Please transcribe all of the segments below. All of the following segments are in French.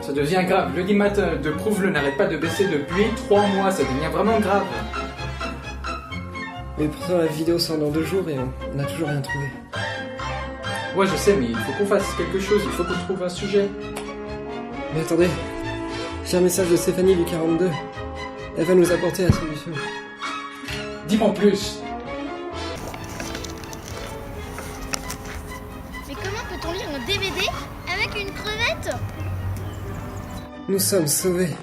Ça devient grave. L'audimat de Prouve-le n'arrête pas de baisser depuis 3 mois. Ça devient vraiment grave. Mais pourtant la vidéo sort dans 2 jours et on n'a toujours rien trouvé. Ouais, je sais, mais il faut qu'on fasse quelque chose. Il faut qu'on trouve un sujet. Mais attendez, j'ai un message de Stéphanie du 42. Elle va nous apporter la solution. Dis-moi en plus. Mais comment peut-on lire un DVD avec une crevette? Nous sommes sauvés.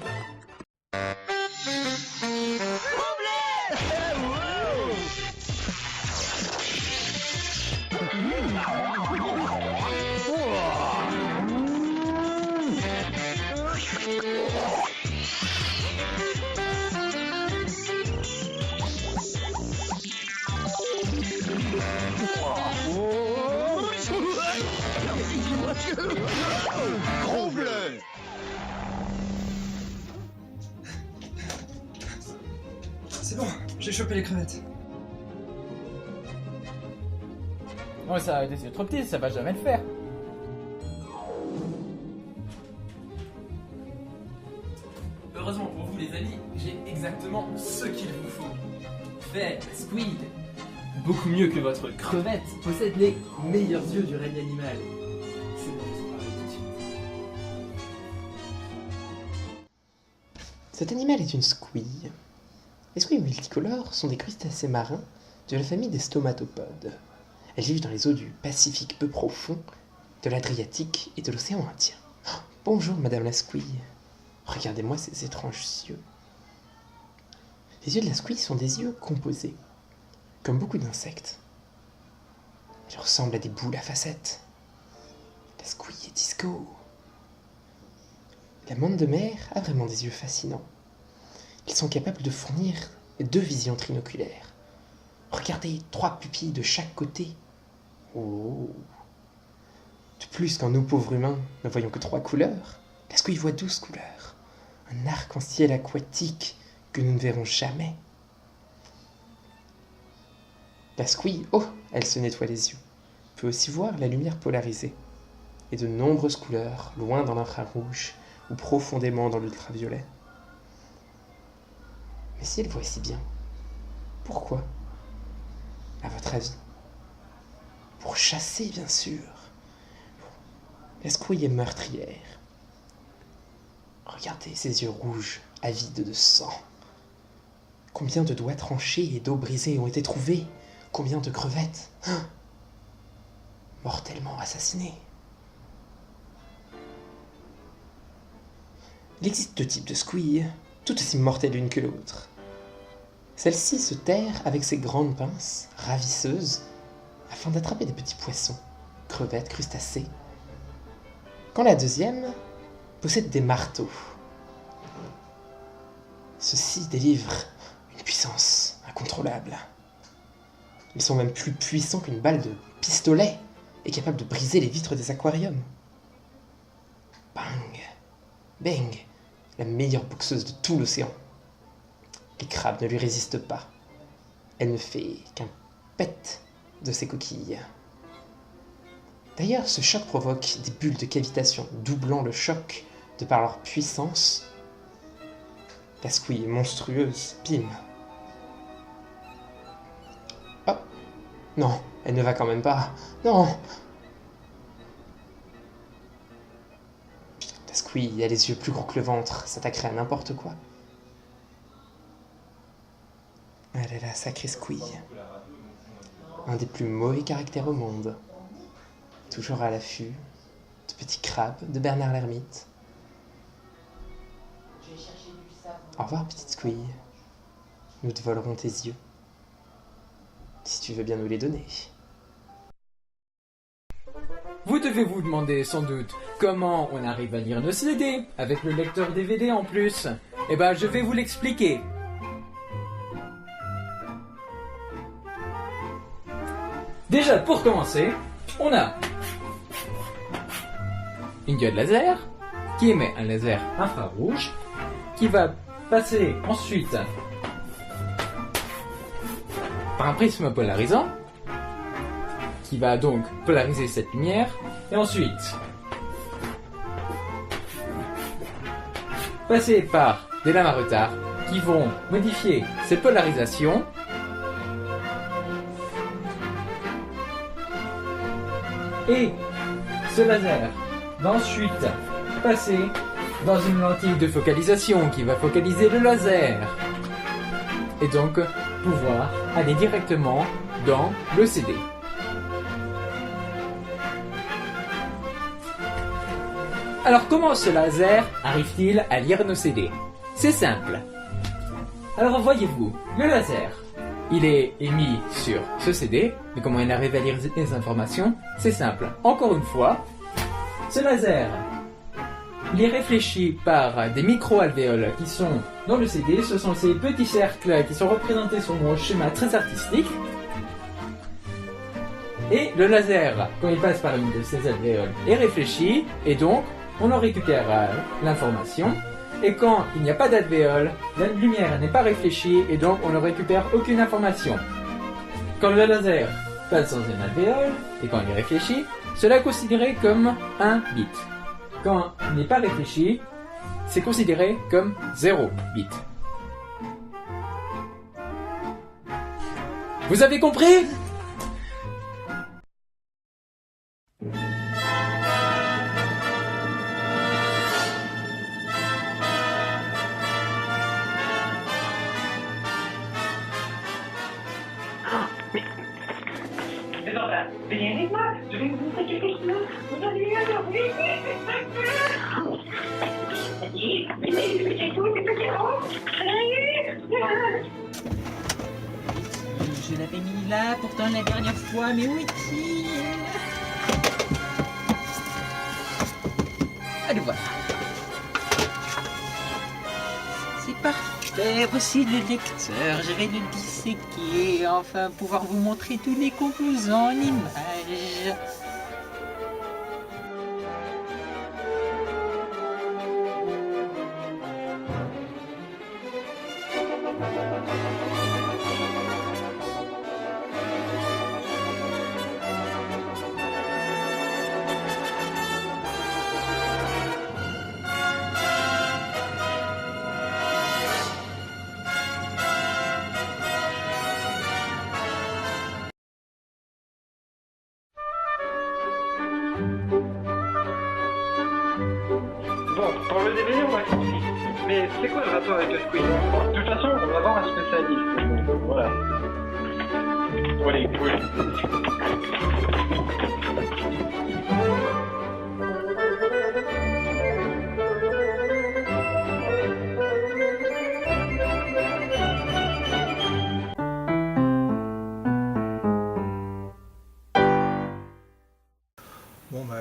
C'est bon, j'ai chopé les crevettes. Non, ça a été trop petit, ça va jamais le faire. Heureusement pour vous les amis, j'ai exactement ce qu'il vous faut. Fait Squid, beaucoup mieux que votre crevette, possède les meilleurs yeux du règne animal. C'est bon, c'est pareil tout de suite. Cet animal est une squille. Les squilles multicolores sont des crustacés marins de la famille des stomatopodes. Elles vivent dans les eaux du Pacifique peu profond, de l'Adriatique et de l'océan Indien. Oh, bonjour Madame la squille. Regardez-moi ces étranges yeux. Les yeux de la squille sont des yeux composés, comme beaucoup d'insectes. Ils ressemblent à des boules à facettes. La squille est disco. La mande de mer a vraiment des yeux fascinants. Ils sont capables de fournir 2 visions trinoculaires. Regardez, 3 pupilles de chaque côté. Oh. De plus, quand nous, pauvres humains, ne voyons que 3 couleurs, la squille voit 12 couleurs. Un arc-en-ciel aquatique que nous ne verrons jamais. La squille, oh, elle se nettoie les yeux, peut aussi voir la lumière polarisée, et de nombreuses couleurs, loin dans l'infrarouge ou profondément dans l'ultraviolet. Mais si elle voit si bien, pourquoi? À votre avis? Pour chasser, bien sûr. La squille est meurtrière. Regardez ses yeux rouges, avides de sang. Combien de doigts tranchés et d'os brisés ont été trouvés? Combien de crevettes mortellement assassinées? Il existe 2 types de squilles, tout aussi mortelles l'une que l'autre. Celle-ci se terre avec ses grandes pinces, ravisseuses, afin d'attraper des petits poissons, crevettes, crustacés. Quand la deuxième possède des marteaux. Ceux-ci délivrent une puissance incontrôlable. Ils sont même plus puissants qu'une balle de pistolet et capables de briser les vitres des aquariums. Bang! Bang! La meilleure boxeuse de tout l'océan. Les crabes ne lui résistent pas. Elle ne fait qu'un pet de ses coquilles. D'ailleurs, ce choc provoque des bulles de cavitation, doublant le choc de par leur puissance. La squille est monstrueuse, bim. Oh! Non, elle ne va quand même pas. Non! La squille a les yeux plus gros que le ventre, s'attaquerait à n'importe quoi. Elle est la sacrée squille. Un des plus mauvais caractères au monde. Toujours à l'affût de petits crabes de Bernard l'Ermite. Au revoir, petite squille. Nous te volerons tes yeux. Si tu veux bien nous les donner. Vous devez vous demander sans doute comment on arrive à lire nos CD, avec le lecteur DVD en plus. Eh ben, je vais vous l'expliquer. Déjà, pour commencer, on a une diode laser qui émet un laser infrarouge qui va passer ensuite par un prisme polarisant qui va donc polariser cette lumière et ensuite passer par des lames à retard qui vont modifier ces polarisations et ce laser va ensuite passer dans une lentille de focalisation qui va focaliser le laser et donc pouvoir aller directement dans le CD. Alors comment ce laser arrive-t-il à lire nos CD? C'est simple. Alors voyez-vous, le laser, il est émis sur ce CD, mais comment il arrive à lire les informations? C'est simple. Encore une fois, ce laser, il est réfléchi par des micro-alvéoles qui sont dans le CD. Ce sont ces petits cercles qui sont représentés sur mon schéma très artistique. Et le laser, quand il passe par une de ces alvéoles, est réfléchi, et donc on en récupère l'information. Et quand il n'y a pas d'alvéole, la lumière n'est pas réfléchie, et donc on ne récupère aucune information. Quand le laser passe dans une alvéole, et quand il est réfléchi, cela est considéré comme un bit. Quand il n'est pas réfléchi, c'est considéré comme 0 bit. Vous avez compris? Venez avec moi, je vais vous montrer quelque chose. Vous allez adorer. Je l'avais mis là, pourtant la dernière fois, mais où est-il? Ah, le voilà. C'est parfait, voici le lecteur, je vais le disséquer et enfin pouvoir vous montrer tous les composants en images. Bon, pour le DVD, on va compris. Mais c'est quoi le rapport avec le squid? De toute façon, on va voir un spécialiste. Voilà. Allez, cool. Bon, bah,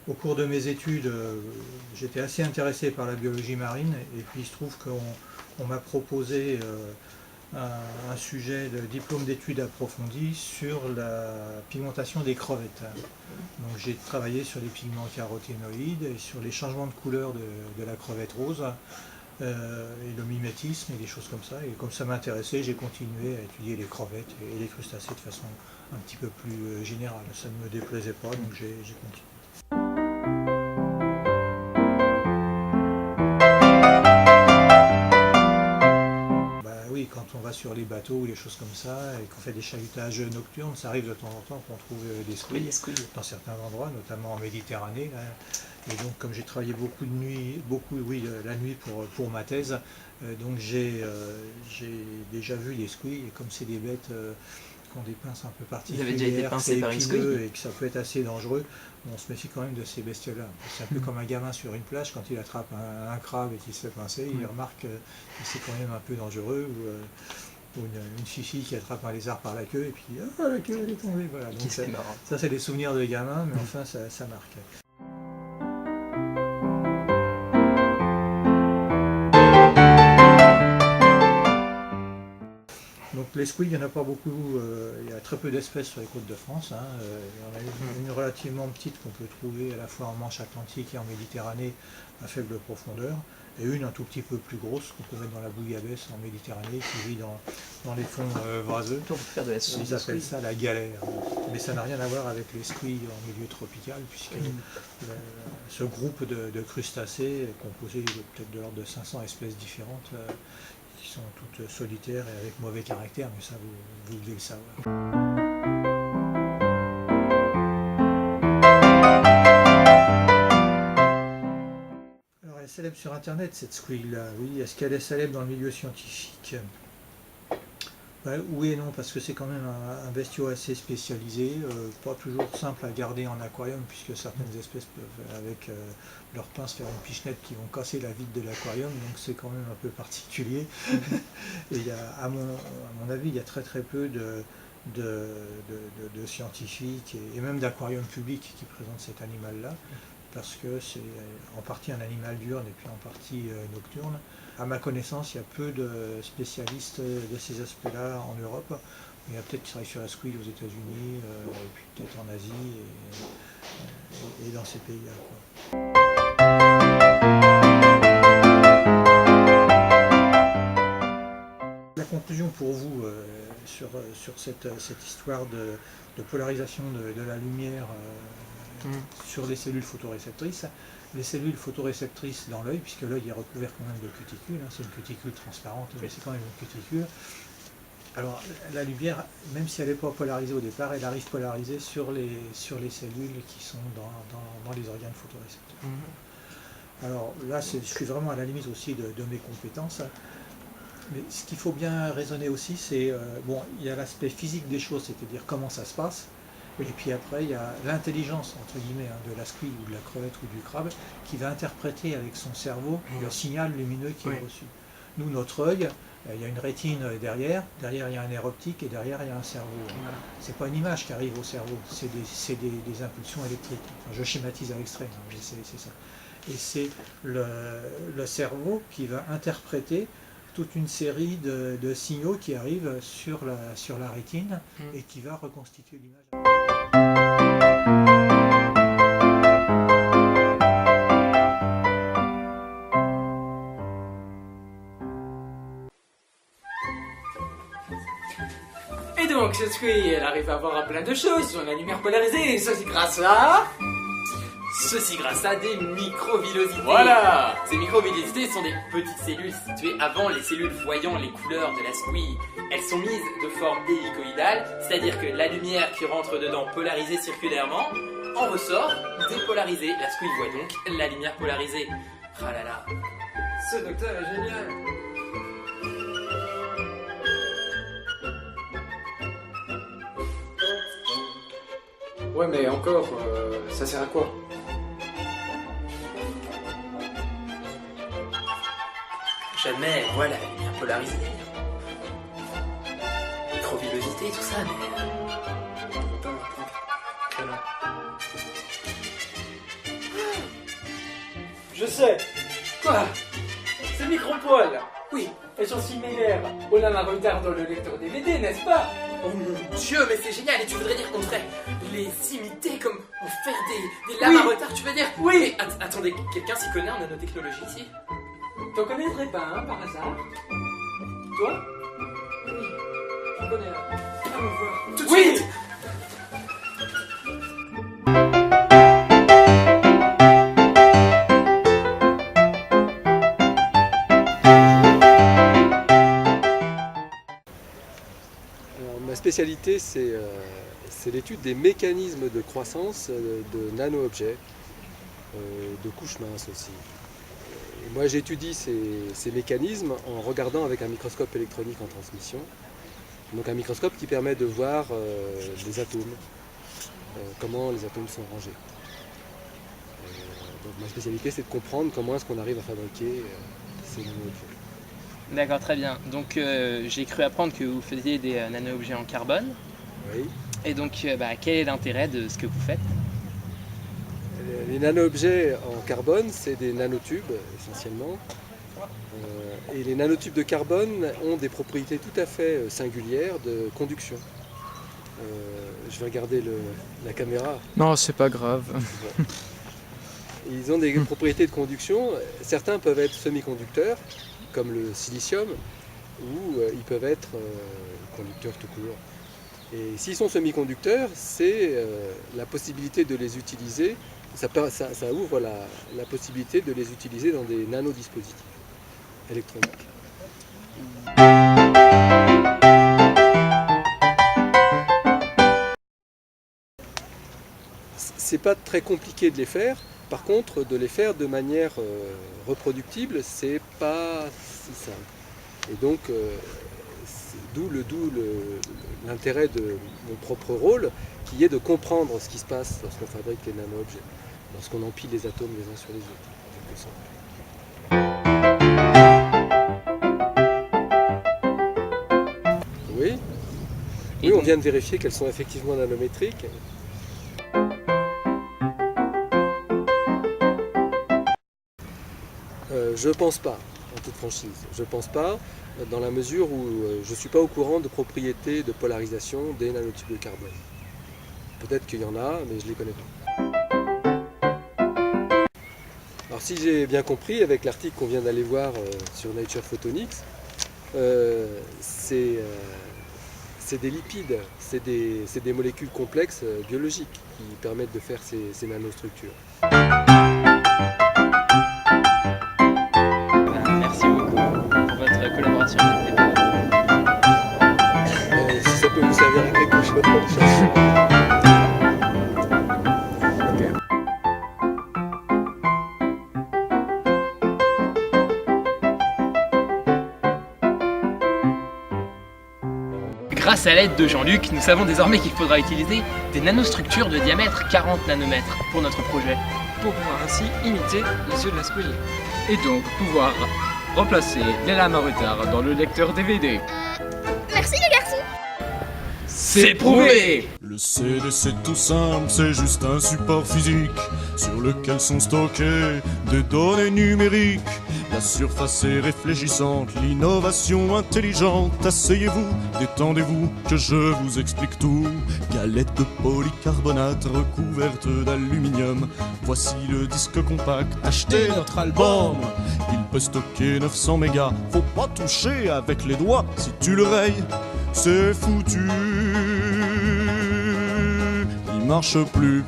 au cours de mes études, j'étais assez intéressé par la biologie marine, et puis il se trouve qu'on m'a proposé un sujet de diplôme d'études approfondies sur la pigmentation des crevettes. Donc j'ai travaillé sur les pigments caroténoïdes et sur les changements de couleur de la crevette rose, et le mimétisme et des choses comme ça. Et comme ça m'intéressait, j'ai continué à étudier les crevettes et les crustacés de façon un petit peu plus générale. Ça ne me déplaisait pas, donc j'ai continué. Quand on va sur les bateaux ou les choses comme ça et qu'on fait des chalutages nocturnes, ça arrive de temps en temps qu'on trouve des squids dans certains endroits, notamment en Méditerranée. Là. Et donc comme j'ai travaillé beaucoup de nuit, la nuit pour ma thèse, donc j'ai déjà vu les squids, et comme c'est des bêtes qui ont des pinces un peu particulières, déjà été pincé par une squid et que ça peut être assez dangereux, on se méfie quand même de ces bestioles-là. C'est un peu comme un gamin sur une plage, quand il attrape un crabe et qu'il se fait pincer, il remarque que c'est quand même un peu dangereux, ou une fifi qui attrape un lézard par la queue, et puis la queue elle est tombée. Voilà. Donc ça c'est des souvenirs de gamin, mais enfin ça marque. Donc les squids, il n'y en a pas beaucoup, il y a très peu d'espèces sur les côtes de France. Hein. Il y en a une relativement petite qu'on peut trouver à la fois en Manche Atlantique et en Méditerranée à faible profondeur, et une un tout petit peu plus grosse qu'on peut mettre dans la bouillabaisse en Méditerranée qui vit dans les fonds vaseux. Pour faire de la soupe. Ils appellent ça la galère. Mais ça n'a rien à voir avec les squids en milieu tropical, puisque ce groupe de crustacés est composé peut-être de l'ordre de 500 espèces différentes qui sont toutes solitaires et avec mauvais caractère, mais ça vous devez le savoir. Célèbre sur internet cette squid là, oui. Est-ce qu'elle est célèbre dans le milieu scientifique? Oui et non, parce que c'est quand même un bestiau assez spécialisé, pas toujours simple à garder en aquarium, puisque certaines espèces peuvent avec leurs pinces faire une pichenette qui vont casser la vitre de l'aquarium, donc c'est quand même un peu particulier. Et à mon avis, il y a très peu de scientifiques et même d'aquariums publics qui présentent cet animal-là, parce que c'est en partie un animal diurne et puis en partie nocturne. À ma connaissance, il y a peu de spécialistes de ces aspects-là en Europe. Il y a peut-être qui travaillent sur la squid aux États-Unis, et puis peut-être en Asie et dans ces pays-là. La conclusion pour vous sur cette histoire de polarisation de la lumière sur les cellules photoréceptrices. Les cellules photoréceptrices dans l'œil, puisque l'œil est recouvert quand même de cuticules, c'est une cuticule transparente, mais c'est quand même une cuticule. Alors la lumière, même si elle n'est pas polarisée au départ, elle arrive polarisée sur les cellules qui sont dans les organes photorécepteurs. Alors là, je suis vraiment à la limite aussi de mes compétences. Mais ce qu'il faut bien raisonner aussi, c'est, bon, il y a l'aspect physique des choses, c'est-à-dire comment ça se passe. Et puis après, il y a l'intelligence, entre guillemets, de la squid ou de la crevette ou du crabe, qui va interpréter avec son cerveau le signal lumineux qui est reçu. Nous, notre œil, il y a une rétine derrière il y a un nerf optique et derrière il y a un cerveau. C'est pas une image qui arrive au cerveau, c'est des impulsions électriques. Enfin, je schématise à l'extrême, mais c'est ça. Et c'est le cerveau qui va interpréter toute une série de signaux qui arrivent sur la rétine et qui va reconstituer l'image. Et donc, cette squid, elle arrive à voir plein de choses sur la lumière polarisée, et ça c'est grâce à... Ceci grâce à des microvillosités. Voilà. Ces microvillosités sont des petites cellules situées avant les cellules voyant les couleurs de la squid. Elles sont mises de forme hélicoïdale, c'est-à-dire que la lumière qui rentre dedans polarisée circulairement en ressort dépolarisée. La squid voit donc la lumière polarisée. Ah là là, ce docteur est génial. Ouais, mais encore, ça sert à quoi? Jamais, voilà, la lumière polarisée. Microvillosité, tout ça, mais... Je sais. Quoi? Ces micropoils. Oui, elles sont similaires aux lames à retard dans le lecteur DVD, n'est-ce pas? Oh mon Dieu, mais c'est génial. Et tu voudrais dire qu'on devrait les imiter comme on fait des lames à retard, tu veux dire? Oui. Mais attendez, quelqu'un s'y connaît en nanotechnologie ici? T'en connaîtrais pas un par hasard? Toi? Oui. J'en connais un. À me voir. Tout de suite. Alors, ma spécialité, c'est l'étude des mécanismes de croissance de nano-objets, de couches minces aussi. Et moi, j'étudie ces mécanismes en regardant avec un microscope électronique en transmission. Donc un microscope qui permet de voir les atomes, comment les atomes sont rangés. Donc ma spécialité, c'est de comprendre comment est-ce qu'on arrive à fabriquer ces nano-objets. D'accord, très bien. Donc j'ai cru apprendre que vous faisiez des nano-objets en carbone. Oui. Et donc quel est l'intérêt de ce que vous faites? Les nano-objets en carbone, c'est des nanotubes essentiellement, Et les nanotubes de carbone ont des propriétés tout à fait singulières de conduction. Je vais regarder la caméra. Non, c'est pas grave. Bon. Ils ont des propriétés de conduction. Certains peuvent être semi-conducteurs, comme le silicium, ou ils peuvent être conducteurs tout court. Et s'ils sont semi-conducteurs, c'est la possibilité de les utiliser, ça ouvre la possibilité de les utiliser dans des nanodispositifs électroniques. C'est pas très compliqué de les faire, par contre de les faire de manière reproductible, c'est pas si simple. Et donc d'où l'intérêt de mon propre rôle, qui est de comprendre ce qui se passe lorsqu'on fabrique les nano-objets, lorsqu'on empile les atomes les uns sur les autres, en quelque sorte. Oui, on vient de vérifier qu'elles sont effectivement nanométriques. Je pense pas, en toute franchise. Je pense pas, dans la mesure où je ne suis pas au courant de propriétés de polarisation des nanotubes de carbone. Peut-être qu'il y en a, mais je ne les connais pas. Alors si j'ai bien compris, avec l'article qu'on vient d'aller voir sur Nature Photonics, c'est des lipides, c'est des molécules complexes biologiques qui permettent de faire ces nanostructures. Merci beaucoup pour votre collaboration. Si ça peut vous servir à quelque chose. Grâce à l'aide de Jean-Luc, nous savons désormais qu'il faudra utiliser des nanostructures de diamètre 40 nanomètres pour notre projet. Pour pouvoir ainsi imiter les yeux de la squille. Et donc pouvoir remplacer les lames à retard dans le lecteur DVD. Merci les garçons. C'est prouvé! Le CD c'est tout simple, c'est juste un support physique sur lequel sont stockées des données numériques. La surface est réfléchissante, l'innovation intelligente. Asseyez-vous, détendez-vous, que je vous explique tout. Galette de polycarbonate recouverte d'aluminium. Voici le disque compact, achetez notre album. Il peut stocker 900 mégas, faut pas toucher avec les doigts. Si tu le rayes, c'est foutu. Il marche plus.